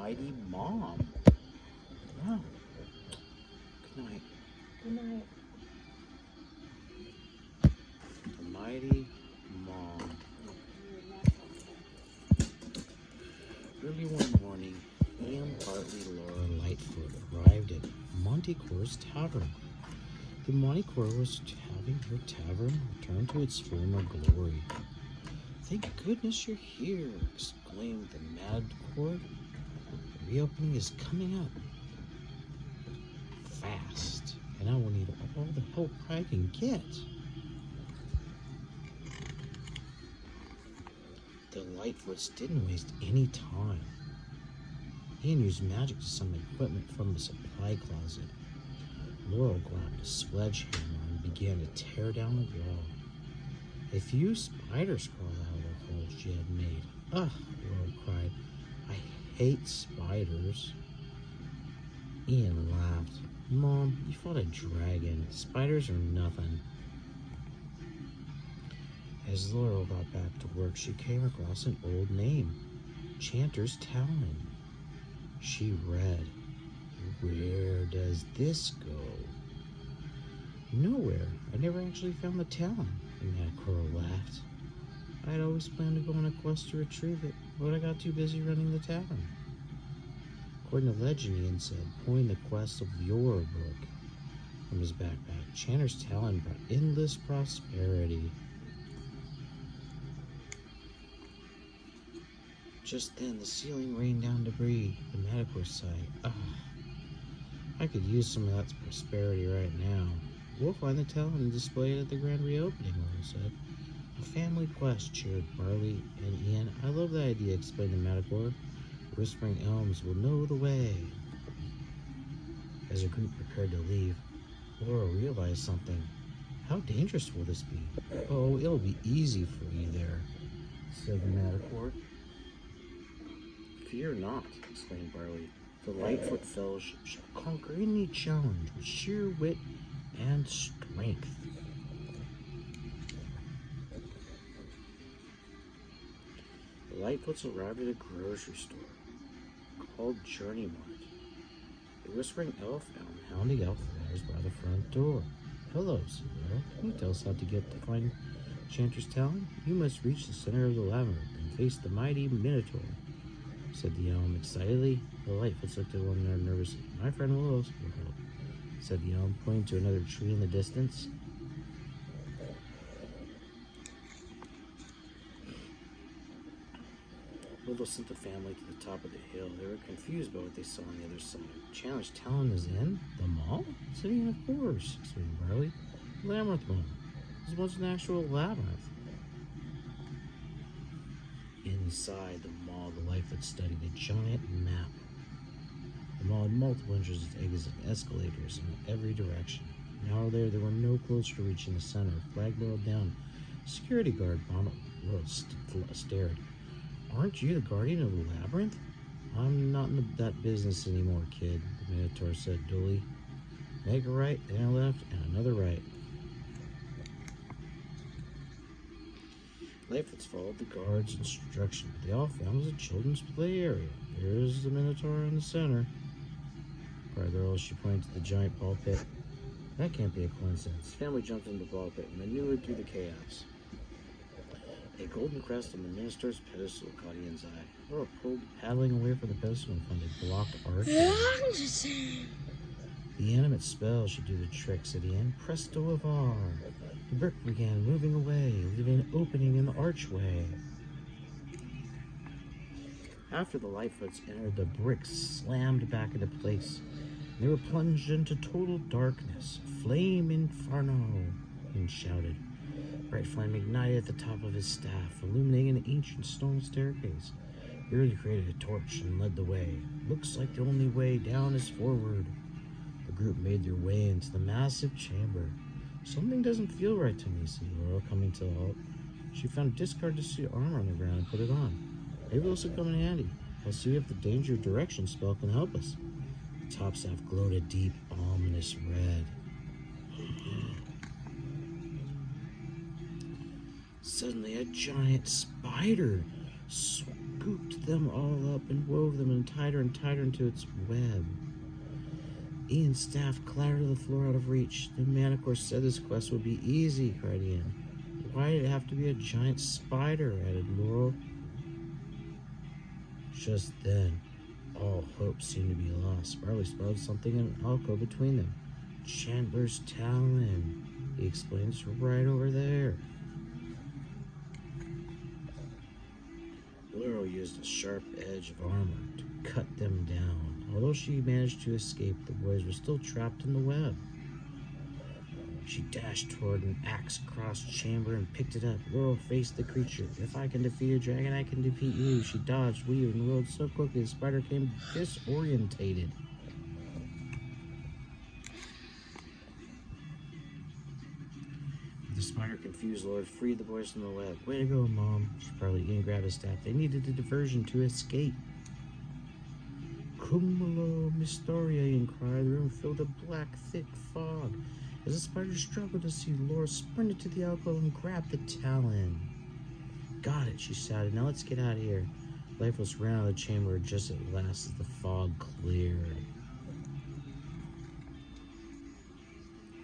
mighty mom. Wow. Good night. Good night. The mighty mom. Early one morning, Ian, Bartley, Laura, Lightfoot arrived at Montecore's tavern. The Montecore was having her tavern return to its former glory. "Thank goodness you're here," exclaimed the mad court. "The reopening is coming up fast, and I will need all the help I can get." The Lightfoots didn't waste any time. Ian used magic to summon equipment from the supply closet. Laurel grabbed a sledgehammer and began to tear down the wall. A few spiders crawled out of the hole she had made. "Ugh," Laurel cried. "I hate spiders." Ian laughed. "Mom, you fought a dragon. Spiders are nothing." As Laurel got back to work, she came across an old name, Chanter's Talon. She read, "Where does this go?" "Nowhere. I never actually found the talon," the mad crow laughed. "I'd always planned to go on a quest to retrieve it, but I got too busy running the tavern." According to legend, Ian said, pulling the quest of your book from his backpack, Chanter's Talon brought endless prosperity. Just then, the ceiling rained down debris. The Manticore sighed. I could use some of that prosperity right now." "We'll find the talent and display it at the grand reopening," Laurel said. "A family quest," cheered Barley and Ian. "I love the idea," explained the Manticore. "The Whispering Elms will know the way." As the group prepared to leave, Laurel realized something. "How dangerous will this be?" "Oh, it'll be easy for you there," said the Manticore. "Fear not," exclaimed Barley. "The Lightfoot Fellowship shall conquer any challenge with sheer wit and strength." The Lightfoots arrived at a grocery store called Journey Mart. The Whispering Elf found Houndy Elfwires by the front door. "Hello," said Laurel. "Can you tell us how to get to find Chanter's Talon?" "You must reach the center of the labyrinth and face the mighty Minotaur," said the elm excitedly. The Lightfoots looked at one another nervously. "My friend Willows will help," said the elm, pointing to another tree in the distance. Willow sent the family to the top of the hill. They were confused by what they saw on the other side. "Chandler's Talon is in the mall?" said Ian. "Of course," exclaimed Barley. "Labyrinth Mall. This was an actual labyrinth." Inside the mall, the Lightfoot studied a giant map. The mall had multiple entrances with exits and escalators in every direction. An hour later, they were no closer to reaching the center. A flag barreled down. Security guard Bonnet stared. "Aren't you the guardian of the labyrinth?" "I'm not in that business anymore, kid," the Minotaur said dully. "Make a right, then a left, and another right." Lightfoots followed the guard's instruction. They all found was a children's play area. "There's the Minotaur in the center," cried Laurel as she pointed to the giant ball pit. "That can't be a coincidence." The family jumped into the ball pit and maneuvered through the chaos. A golden crest on the minister's pedestal caught Ian's eye. Laurel pulled paddling away from the pedestal and found a blocked arch. "The animate spell should do the trick," said Ian. "Presto avar." The brick began moving away, leaving an opening in the archway. After the Lightfoots entered, the bricks slammed back into place. They were plunged into total darkness. "Flame Inferno," Ian shouted. Bright flame ignited at the top of his staff, illuminating an ancient stone staircase. He really created a torch and led the way. "Looks like the only way down is forward." The group made their way into the massive chamber. "Something doesn't feel right to me," said Laurel, coming to a halt. She found discarded suit armor on the ground and put it on. "Maybe this will come in handy. I'll see if the danger of direction spell can help us." The top staff glowed a deep, ominous red. Suddenly, a giant spider scooped them all up and wove them tighter and tighter into its web. Ian's staff clattered to the floor out of reach. The Manticore said this quest would be easy, cried Ian. Why did it have to be a giant spider, added Laurel. Just then, all hope seemed to be lost. Barley spotted something in an alcove between them. Chandler's talon, he explains, right over there. Laurel used a sharp edge of armor to cut them down. Although she managed to escape, the boys were still trapped in the web. She dashed toward an axe-crossed chamber and picked it up. Laurel faced the creature. If I can defeat a dragon, I can defeat you. She dodged, weaved, and rolled so quickly the spider came disorientated. The spider, confused, Laurel freed the boys from the web. Way to go, Mom. She probably Ian grabbed his staff. They needed a diversion to escape. Cumulo Mystoria, Ian cried. The room filled a black, thick fog. As the spider struggled to see, Laura sprinted to the alcove and grabbed the talon. Got it, she shouted. Now let's get out of here. Lifeless ran out of the chamber just at last as the fog cleared.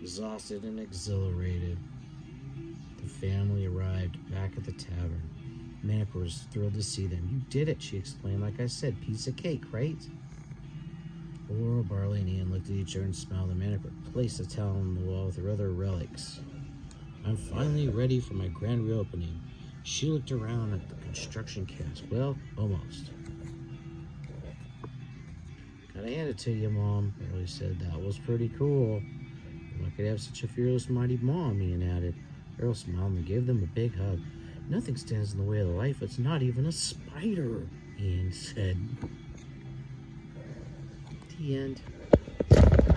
Exhausted and exhilarated, the family arrived back at the tavern. Manticore was thrilled to see them. You did it, she explained. Like I said, piece of cake, right? Laurel, Barley, and Ian looked at each other and smiled. The Manticore placed the talon on the wall with her other relics. I'm finally ready for my grand reopening. She looked around at the construction cast. Well, almost. Gotta hand it to you, Mom, Barley said. That was pretty cool. I could have such a fearless, mighty mom, Ian added. Earl smiled and gave them a big hug. Nothing stands in the way of life. It's not even a spider, Ian said. The end.